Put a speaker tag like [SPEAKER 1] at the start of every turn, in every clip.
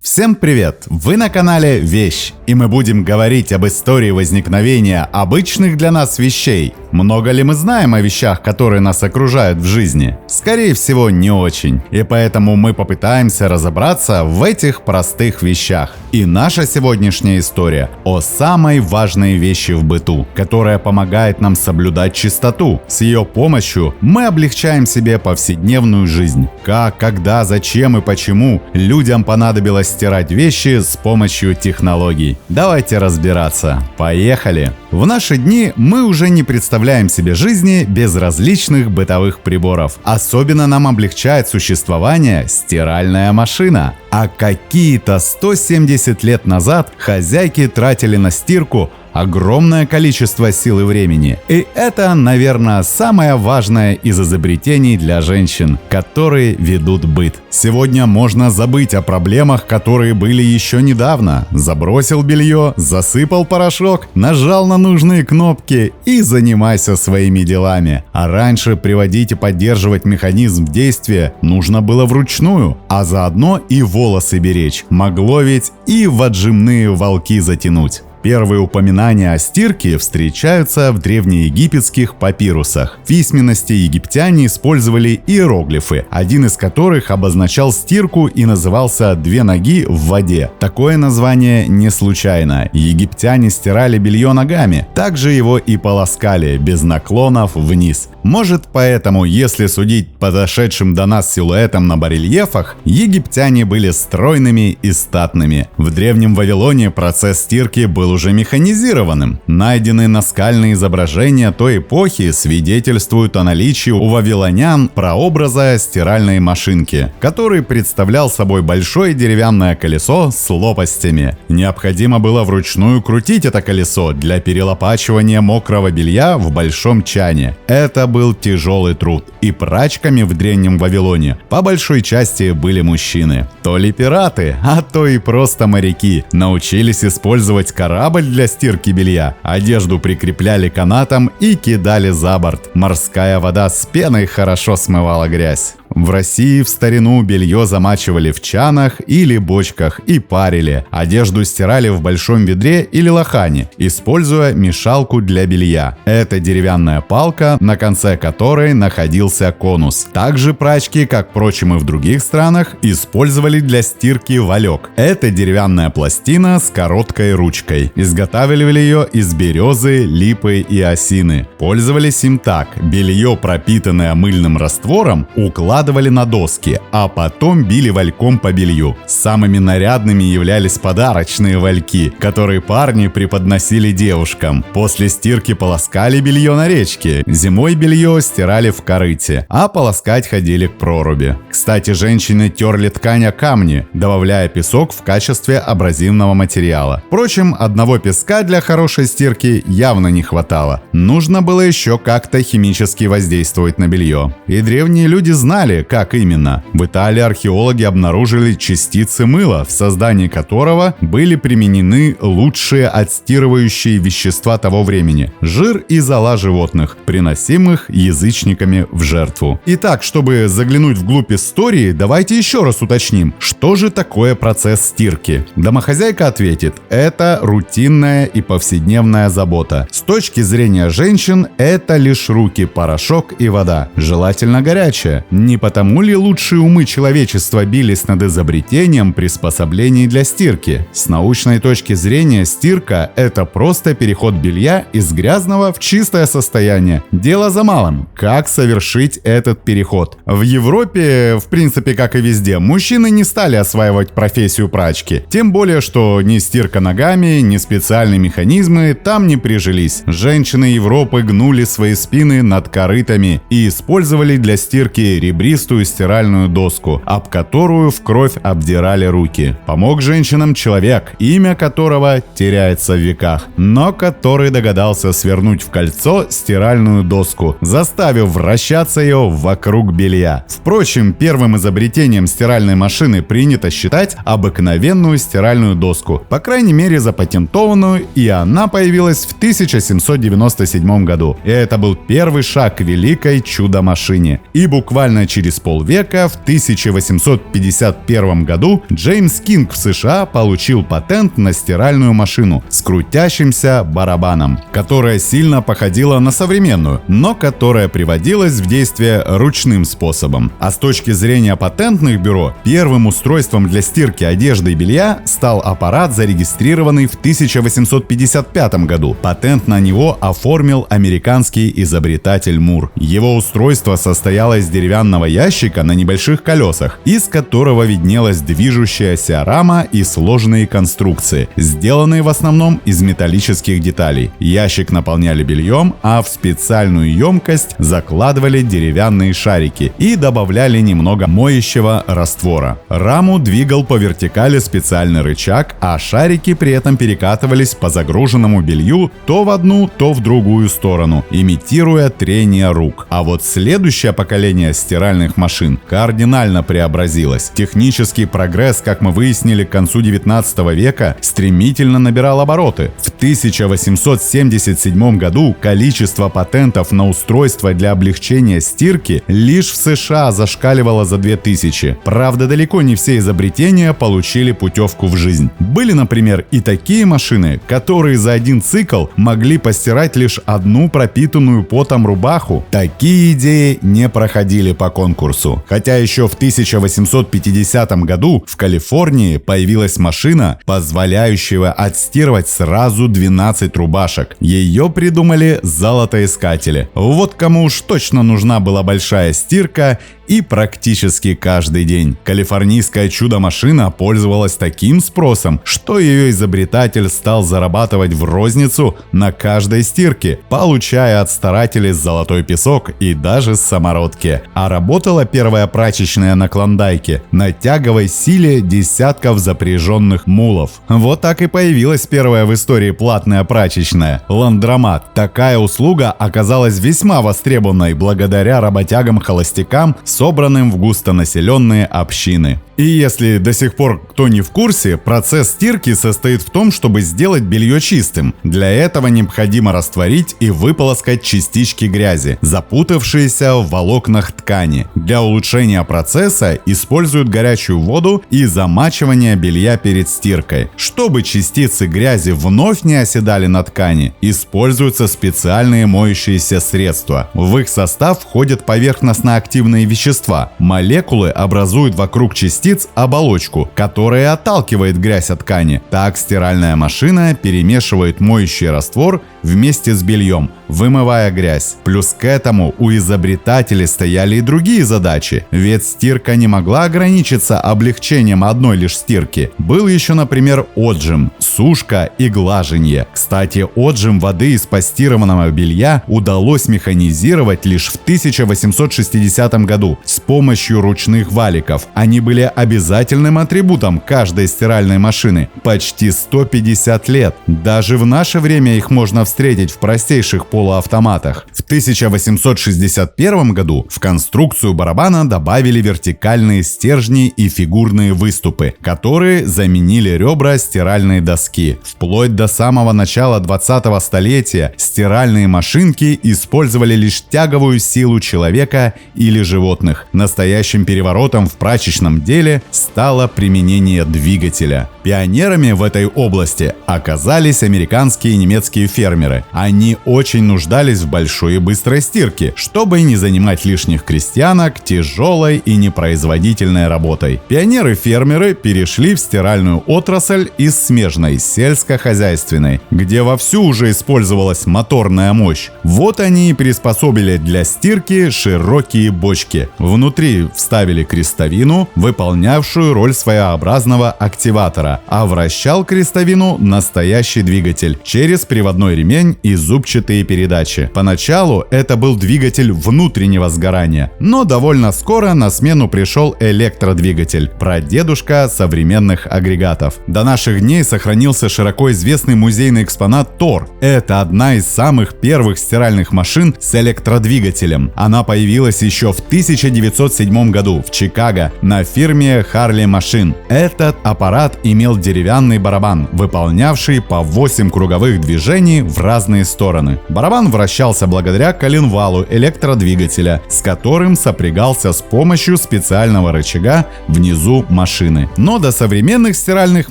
[SPEAKER 1] Всем привет! Вы на канале Вещь, и мы будем говорить об истории возникновения обычных для нас вещей. Много ли мы знаем о вещах, которые нас окружают в жизни? Скорее всего, не очень. И поэтому мы попытаемся разобраться в этих простых вещах. И наша сегодняшняя история о самой важной вещи в быту, которая помогает нам соблюдать чистоту. С ее помощью мы облегчаем себе повседневную жизнь. Как, когда, зачем и почему людям понадобилось стирать вещи с помощью технологий. Давайте разбираться. Поехали! В наши дни мы уже не представляем себе жизни без различных бытовых приборов. Особенно нам облегчает существование стиральная машина. А какие-то 170 лет назад хозяйки тратили на стирку огромное количество сил и времени. И это, наверное, самое важное из изобретений для женщин, которые ведут быт. Сегодня можно забыть о проблемах, которые были еще недавно. Забросил белье, засыпал порошок, нажал на нужные кнопки и занимайся своими делами. А раньше приводить и поддерживать механизм в действие нужно было вручную, а заодно и волосы беречь. Могло ведь и в отжимные волки затянуть. Первые упоминания о стирке встречаются в древнеегипетских папирусах. В письменности египтяне использовали иероглифы, один из которых обозначал стирку и назывался «две ноги в воде». Такое название не случайно. Египтяне стирали белье ногами, также его и полоскали, без наклонов вниз. Может, поэтому, если судить по дошедшим до нас силуэтам на барельефах, египтяне были стройными и статными. В Древнем Вавилоне процесс стирки был уже механизированным. Найденные наскальные изображения той эпохи свидетельствуют о наличии у вавилонян прообраза стиральной машинки, который представлял собой большое деревянное колесо с лопастями. Необходимо было вручную крутить это колесо для перелопачивания мокрого белья в большом чане. Это был тяжелый труд, и прачками в Древнем Вавилоне по большой части были мужчины. То ли пираты, а то и просто моряки научились использовать корабль для стирки белья. Одежду прикрепляли канатом и кидали за борт. Морская вода с пеной хорошо смывала грязь. В России в старину белье замачивали в чанах или бочках и парили. Одежду стирали в большом ведре или лохане, используя мешалку для белья. Это деревянная палка, на конце которой находился конус. Также прачки, как, впрочем, и в других странах, использовали для стирки валек. Это деревянная пластина с короткой ручкой. Изготавливали ее из березы, липы и осины. Пользовались им так: белье, пропитанное мыльным раствором, укладывали на доски, а потом били вальком по белью. Самыми нарядными являлись подарочные вальки, которые парни преподносили девушкам. После стирки полоскали белье на речке. Зимой белье стирали в корыте, а полоскать ходили к проруби. Кстати, женщины терли ткань о камни, добавляя песок в качестве абразивного материала. Впрочем, одного песка для хорошей стирки явно не хватало. Нужно было еще как-то химически воздействовать на белье. И древние люди знали, как именно. В Италии археологи обнаружили частицы мыла, в создании которого были применены лучшие отстирывающие вещества того времени – жир и зола животных, приносимых язычниками в жертву. Итак, чтобы заглянуть вглубь истории, давайте еще раз уточним, что же такое процесс стирки. Домохозяйка ответит: это рутинная и повседневная забота. С точки зрения женщин, это лишь руки, порошок и вода, желательно горячая. Не потому ли лучшие умы человечества бились над изобретением приспособлений для стирки? С научной точки зрения, стирка – это просто переход белья из грязного в чистое состояние. Дело за малым – как совершить этот переход. В Европе, в принципе, как и везде, мужчины не стали осваивать профессию прачки. Тем более, что ни стирка ногами, ни специальные механизмы там не прижились. Женщины Европы гнули свои спины над корытами и использовали для стирки ребристую стиральную доску, об которую в кровь обдирали руки. Помог женщинам человек, имя которого теряется в веках, но который догадался свернуть в кольцо стиральную доску, заставив вращаться ее вокруг белья. Впрочем, первым изобретением стиральной машины принято считать обыкновенную стиральную доску, по крайней мере запатентованную, и она появилась в 1797 году. И это был первый шаг к великой чудо-машине. И буквально через через полвека, в 1851 году, Джеймс Кинг в США получил патент на стиральную машину с крутящимся барабаном, которая сильно походила на современную, но которая приводилась в действие ручным способом. А с точки зрения патентных бюро, первым устройством для стирки одежды и белья стал аппарат, зарегистрированный в 1855 году. Патент на него оформил американский изобретатель Мур. Его устройство состояло из деревянного ящика на небольших колесах, из которого виднелась движущаяся рама и сложные конструкции, сделанные в основном из металлических деталей. Ящик наполняли бельем, а в специальную емкость закладывали деревянные шарики и добавляли немного моющего раствора. Раму двигал по вертикали специальный рычаг, а шарики при этом перекатывались по загруженному белью то в одну, то в другую сторону, имитируя трение рук. А вот следующее поколение стиральных машин кардинально преобразилось. Технический прогресс, как мы выяснили, к концу 19 века стремительно набирал обороты. В 1877 году количество патентов на устройства для облегчения стирки лишь в США зашкаливало за 2000. Правда, далеко не все изобретения получили путевку в жизнь. Были, например, и такие машины, которые за один цикл могли постирать лишь одну пропитанную потом рубаху. Такие идеи не проходили по конкурсу. Хотя еще в 1850 году в Калифорнии появилась машина, позволяющая отстирывать сразу 12 рубашек. Ее придумали золотоискатели. Вот кому уж точно нужна была большая стирка и практически каждый день. Калифорнийская чудо-машина пользовалась таким спросом, что ее изобретатель стал зарабатывать в розницу на каждой стирке, получая от старателей золотой песок и даже самородки. А работала первая прачечная на Клондайке на тяговой силе десятков запряженных мулов. Вот так и появилась первая в истории платная прачечная – ландромат. Такая услуга оказалась весьма востребованной благодаря работягам-холостякам, собранным в густонаселенные общины. И если до сих пор кто не в курсе, процесс стирки состоит в том, чтобы сделать белье чистым. Для этого необходимо растворить и выполоскать частички грязи, запутавшиеся в волокнах ткани. Для улучшения процесса используют горячую воду и замачивание белья перед стиркой. Чтобы частицы грязи вновь не оседали на ткани, используются специальные моющиеся средства. В их состав входят поверхностно-активные вещества. Молекулы образуют вокруг частиц оболочку, которая отталкивает грязь от ткани. Так стиральная машина перемешивает моющий раствор вместе с бельем, вымывая грязь. Плюс к этому у изобретателей стояли и другие задачи, ведь стирка не могла ограничиться облегчением одной лишь стирки. Был еще, например, отжим, сушка и глаженье. Кстати, отжим воды из постированного белья удалось механизировать лишь в 1860 году с помощью ручных валиков. Они были обязательным атрибутом каждой стиральной машины почти 150 лет. Даже в наше время их можно встретить в простейших полуавтоматах. В 1861 году в конструкцию барабана добавили вертикальные стержни и фигурные выступы, которые заменили ребра стиральной доски. Вплоть до самого начала 20-го столетия стиральные машинки использовали лишь тяговую силу человека или животных. Настоящим переворотом в прачечном деле стало применение двигателя. Пионерами в этой области оказались американские и немецкие фермеры. Они очень нуждались в большой и быстрой стирке, чтобы не занимать лишних крестьянок тяжелой и непроизводительной работой. Пионеры-фермеры перешли в стиральную отрасль из смежной сельскохозяйственной, где вовсю уже использовалась моторная мощь. Вот они и приспособили для стирки широкие бочки. Внутри вставили крестовину, выполнявшую роль своеобразного активатора, а вращал крестовину настоящий двигатель через приводной ремень и зубчатые передачи. Поначалу это был двигатель внутреннего сгорания, но довольно скоро на смену пришел электродвигатель, прадедушка современных агрегатов. До наших дней сохранился широко известный музейный экспонат Тор. Это одна из самых первых стиральных машин с электродвигателем. Она появилась еще в 18 1907 году в Чикаго на фирме Harley Machine. Этот аппарат имел деревянный барабан, выполнявший по 8 круговых движений в разные стороны. Барабан вращался благодаря коленвалу электродвигателя, с которым сопрягался с помощью специального рычага внизу машины. Но до современных стиральных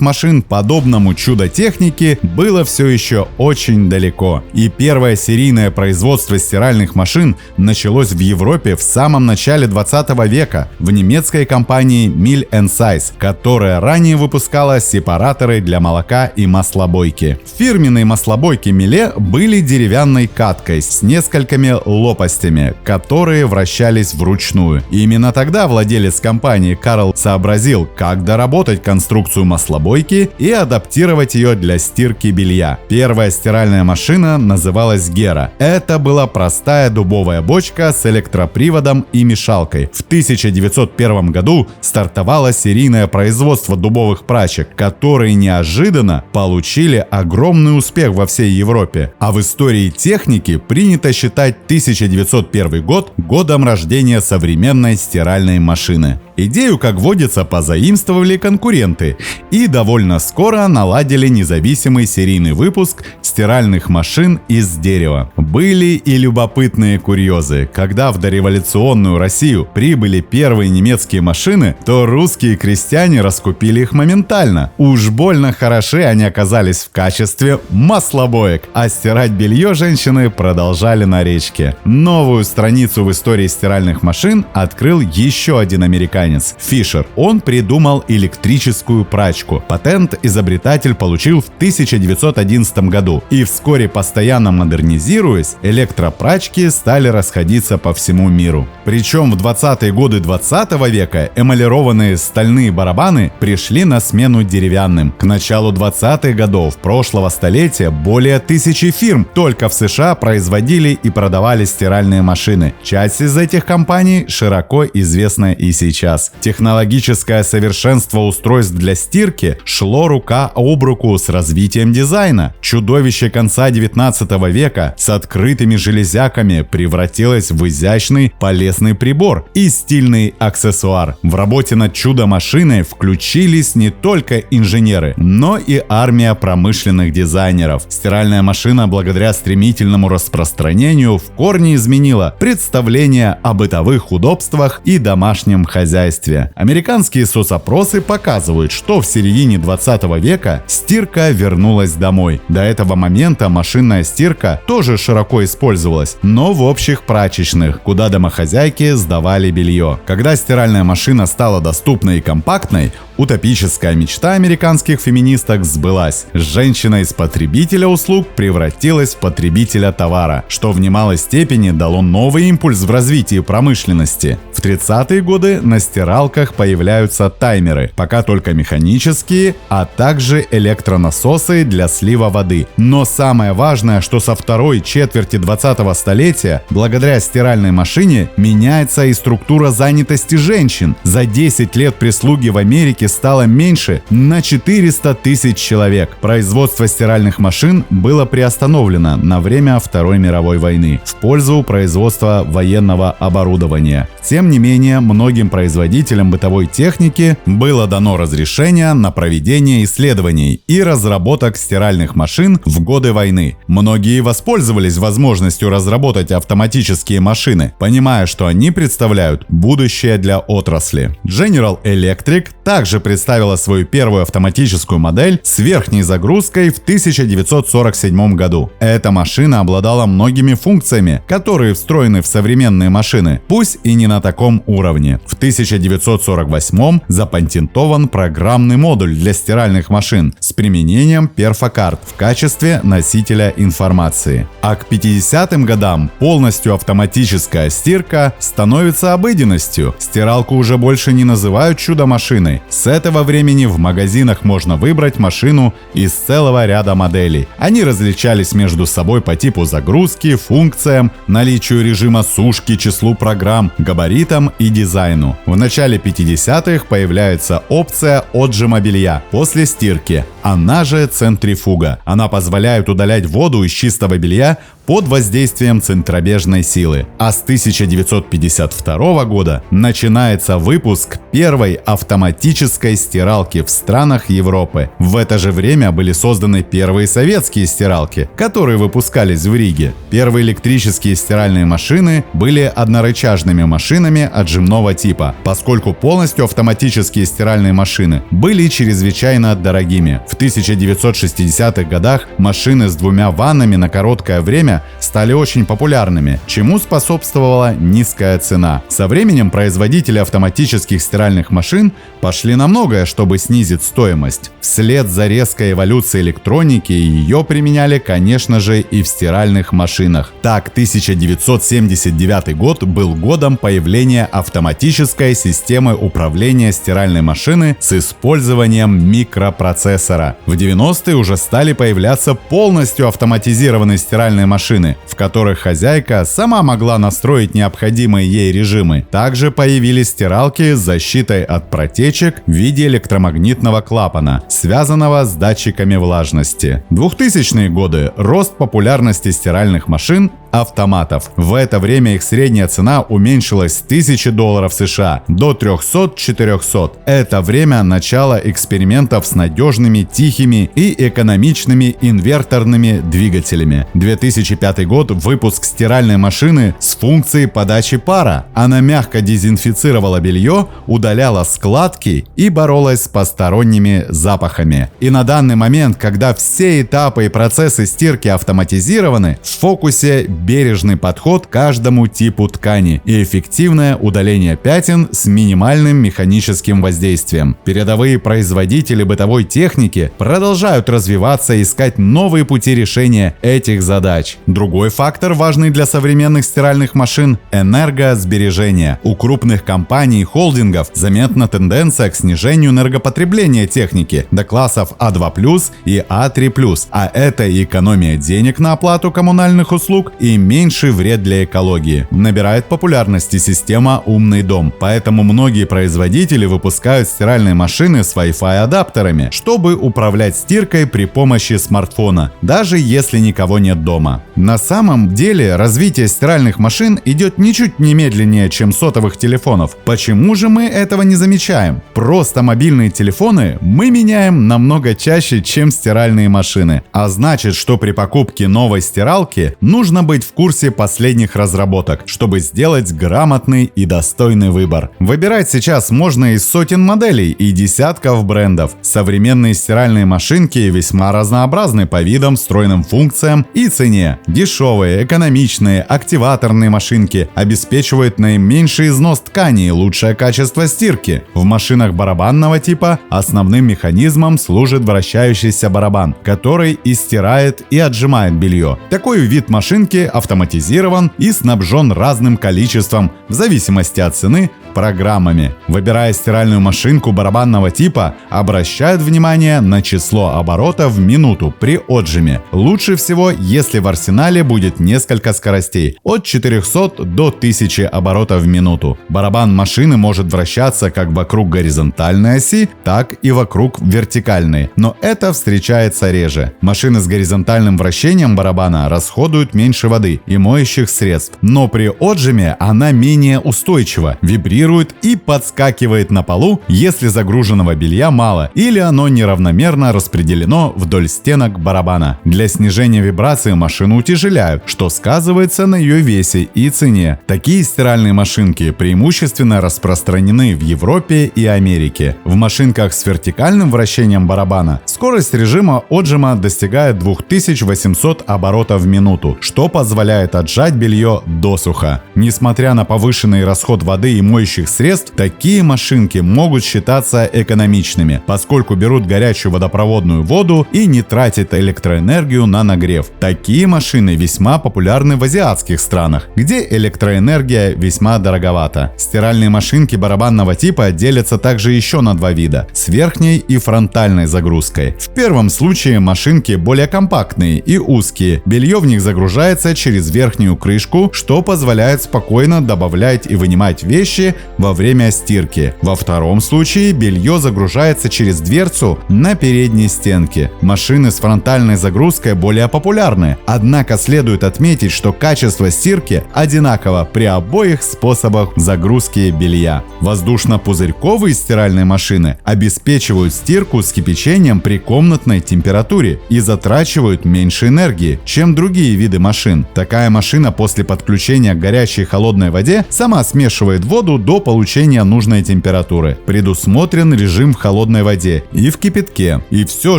[SPEAKER 1] машин подобному чудо техники было все еще очень далеко. И первое серийное производство стиральных машин началось в Европе в самом начале 20 века в немецкой компании Mill & Size, которая ранее выпускала сепараторы для молока и маслобойки. Фирменные маслобойки Милле были деревянной каткой с несколькими лопастями, которые вращались вручную. И именно тогда владелец компании Карл сообразил, как доработать конструкцию маслобойки и адаптировать ее для стирки белья. Первая стиральная машина называлась Гера. Это была простая дубовая бочка с электроприводом и мешалкой. В 1901 году стартовало серийное производство дубовых прачек, которые неожиданно получили огромный успех во всей Европе. А в истории техники принято считать 1901 год годом рождения современной стиральной машины. Идею, как водится, позаимствовали конкуренты и довольно скоро наладили независимый серийный выпуск стиральных машин из дерева. Были и любопытные курьезы. Когда в дореволюционную Россию прибыли первые немецкие машины, то русские крестьяне раскупили их моментально. Уж больно хороши они оказались в качестве маслобоек, а стирать белье женщины продолжали на речке. Новую страницу в истории стиральных машин открыл еще один американец – Фишер. Он придумал электрическую прачку. Патент изобретатель получил в 1911 году. И вскоре, постоянно модернизируясь, электропрачки стали расходиться по всему миру. Причем в 20-е годы 20 века эмалированные стальные барабаны пришли на смену деревянным. К началу 20-х годов прошлого столетия более 1000 фирм только в США производили и продавали стиральные машины. Часть из этих компаний широко известна и сейчас. Технологическое совершенство устройств для стирки шло рука об руку с развитием дизайна. Чудовище конца 19 века с открытыми железяками превратилось в изящный полезный прибор и стильный аксессуар. В работе над чудо-машиной включились не только инженеры, но и армия промышленных дизайнеров. Стиральная машина, благодаря стремительному распространению, в корне изменила представление о бытовых удобствах и домашнем хозяйстве. Американские соцопросы показывают, что в середине 20 века стирка вернулась домой. До этого момента машинная стирка тоже широко использовалась, но в общих прачечных, куда домохозяйки сдавали белье. Когда стиральная машина стала доступной и компактной, утопическая мечта американских феминисток сбылась. Женщина из потребителя услуг превратилась в потребителя товара, что в немалой степени дало новый импульс в развитии промышленности. В 30-е годы на стиралках появляются таймеры, пока только механические, а также электронасосы для слива воды. Но самое важное, что со второй четверти 20-го столетия, благодаря стиральной машине, меняется и структура занятости женщин. За 10 лет прислуги в Америке стало меньше на 400 тысяч человек. Производство стиральных машин было приостановлено на время Второй мировой войны в пользу производства военного оборудования. Тем не менее, многим производителям бытовой техники было дано разрешение на проведение исследований и разработок стиральных машин в годы войны. Многие воспользовались возможностью разработать автоматические машины, понимая, что они представляют будущее для отрасли. General Electric также представила свою первую автоматическую модель с верхней загрузкой в 1947 году. Эта машина обладала многими функциями, которые встроены в современные машины, пусть и не на таком уровне. В 1948 запатентован программный модуль для стиральных машин с применением перфокарт в качестве носителя информации. А к 50-м годам полностью автоматическая стирка становится обыденностью. Стиралку уже больше не называют чудо-машиной. С этого времени в магазинах можно выбрать машину из целого ряда моделей. Они различались между собой по типу загрузки, функциям, наличию режима сушки, числу программ, габаритам и дизайну. В начале 50-х появляется опция отжима белья после стирки, она же центрифуга. Она позволяет удалять воду из чистого белья под воздействием центробежной силы. А с 1952 года начинается выпуск первой автоматической стиралки в странах Европы. В это же время были созданы первые советские стиралки, которые выпускались в Риге. Первые электрические стиральные машины были однорычажными машинами отжимного типа, поскольку полностью автоматические стиральные машины были чрезвычайно дорогими. В 1960-х годах машины с двумя ваннами на короткое время стали очень популярными, чему способствовала низкая цена. Со временем производители автоматических стиральных машин пошли на многое, чтобы снизить стоимость. Вслед за резкой эволюцией электроники ее применяли, конечно же, и в стиральных машинах. Так, 1979 год был годом появления автоматической системы управления стиральной машины с использованием микропроцессора. В 90-е уже стали появляться полностью автоматизированные стиральные машины, в которых хозяйка сама могла настроить необходимые ей режимы. Также появились стиралки с защитой от протечек в виде электромагнитного клапана, связанного с датчиками влажности. 2000-е годы – рост популярности стиральных машин автоматов. В это время их средняя цена уменьшилась с $1000 США до 300-400. Это время начала экспериментов с надежными, тихими и экономичными инверторными двигателями. 2005 год – выпуск стиральной машины с функцией подачи пара. Она мягко дезинфицировала белье, удаляла складки и боролась с посторонними запахами. И на данный момент, когда все этапы и процессы стирки автоматизированы, в фокусе бережный подход к каждому типу ткани и эффективное удаление пятен с минимальным механическим воздействием. Передовые производители бытовой техники продолжают развиваться и искать новые пути решения этих задач. Другой фактор, важный для современных стиральных машин – энергосбережение. У крупных компаний и холдингов заметна тенденция к снижению энергопотребления техники до классов А2+, и А3+, а это и экономия денег на оплату коммунальных услуг и меньший вред для экологии. Набирает популярности система «Умный дом», поэтому многие производители выпускают стиральные машины с Wi-Fi адаптерами, чтобы управлять стиркой при помощи смартфона, даже если никого нет дома. На самом деле развитие стиральных машин идет ничуть не медленнее, чем сотовых телефонов. Почему же мы этого не замечаем? Просто мобильные телефоны мы меняем намного чаще, чем стиральные машины. А значит, что при покупке новой стиралки нужно быть в курсе последних разработок, чтобы сделать грамотный и достойный выбор. Выбирать сейчас можно из сотен моделей и десятков брендов. Современные стиральные машинки весьма разнообразны по видам, встроенным функциям и цене. Дешевые, экономичные, активаторные машинки обеспечивают наименьший износ ткани и лучшее качество стирки. В машинах барабанного типа основным механизмом служит вращающийся барабан, который и стирает, и отжимает белье. Такой вид машинки автоматизирован и снабжен разным количеством, в зависимости от цены, программами. Выбирая стиральную машинку барабанного типа, обращают внимание на число оборотов в минуту при отжиме. Лучше всего, если в арсенале будет несколько скоростей от 400 до 1000 оборотов в минуту. Барабан машины может вращаться как вокруг горизонтальной оси, так и вокруг вертикальной, но это встречается реже. Машины с горизонтальным вращением барабана расходуют меньше воды и моющих средств, но при отжиме она менее устойчива, вибрирует и подскакивает на полу, если загруженного белья мало или оно неравномерно распределено вдоль стенок барабана. Для снижения вибрации машину утяжеляют, что сказывается на ее весе и цене. Такие стиральные машинки преимущественно распространены в Европе и Америке. В машинках с вертикальным вращением барабана скорость режима отжима достигает 2800 оборотов в минуту, что позволяет отжать белье досуха. Несмотря на повышенный расход воды и моющих средств, такие машинки могут считаться экономичными, поскольку берут горячую водопроводную воду и не тратят электроэнергию на нагрев. Такие машины весьма популярны в азиатских странах, где электроэнергия весьма дороговата. Стиральные машинки барабанного типа делятся также еще на два вида – с верхней и фронтальной загрузкой. В первом случае машинки более компактные и узкие, белье в них загружается через верхнюю крышку, что позволяет спокойно добавлять и вынимать вещи во время стирки. Во втором случае белье загружается через дверцу на на передней стенке. Машины с фронтальной загрузкой более популярны, однако следует отметить, что качество стирки одинаково при обоих способах загрузки белья. Воздушно-пузырьковые стиральные машины обеспечивают стирку с кипячением при комнатной температуре и затрачивают меньше энергии, чем другие виды машин. Такая машина после подключения к горячей и холодной воде сама смешивает воду до получения нужной температуры. Предусмотрен режим в холодной воде и в кипятке. И все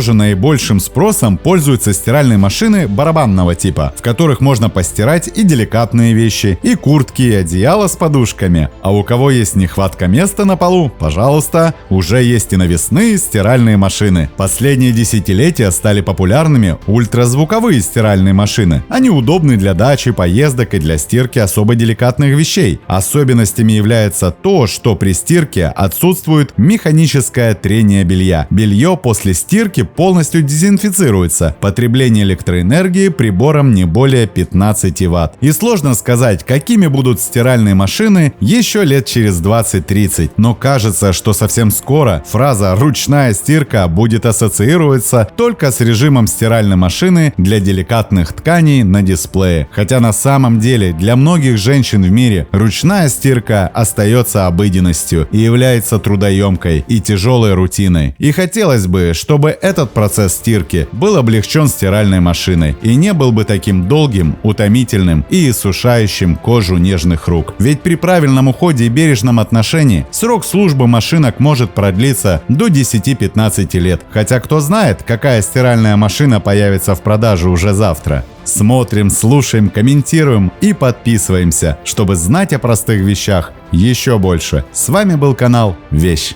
[SPEAKER 1] же наибольшим спросом пользуются стиральные машины барабанного типа, в которых можно постирать и деликатные вещи, и куртки, и одеяла с подушками. А у кого есть нехватка места на полу, пожалуйста, уже есть и навесные стиральные машины. Последние десятилетия стали популярными ультразвуковые стиральные машины. Они удобны для дачи, поездок и для стирки особо деликатных вещей. Особенностями является то, что при стирке отсутствует механическое трение белья. Белье после стирки полностью дезинфицируется. Потребление электроэнергии прибором не более 15 Вт. И сложно сказать, какими будут стиральные машины еще лет через 20-30. Но кажется, что совсем скоро фраза «ручная стирка» будет ассоциироваться только с режимом стиральной машины для деликатных тканей на дисплее. Хотя на самом деле для многих женщин в мире ручная стирка остается обыденностью и является трудоемкой и тяжелой рутиной. И хотелось бы, чтобы этот процесс стирки был облегчен стиральной машиной и не был бы таким долгим, утомительным и иссушающим кожу нежных рук. Ведь при правильном уходе и бережном отношении срок службы машинок может продлиться до 10-15 лет. Хотя кто знает, какая стиральная машина появится в продаже уже завтра. Смотрим, слушаем, комментируем и подписываемся, чтобы знать о простых вещах еще больше. С вами был канал Вещь.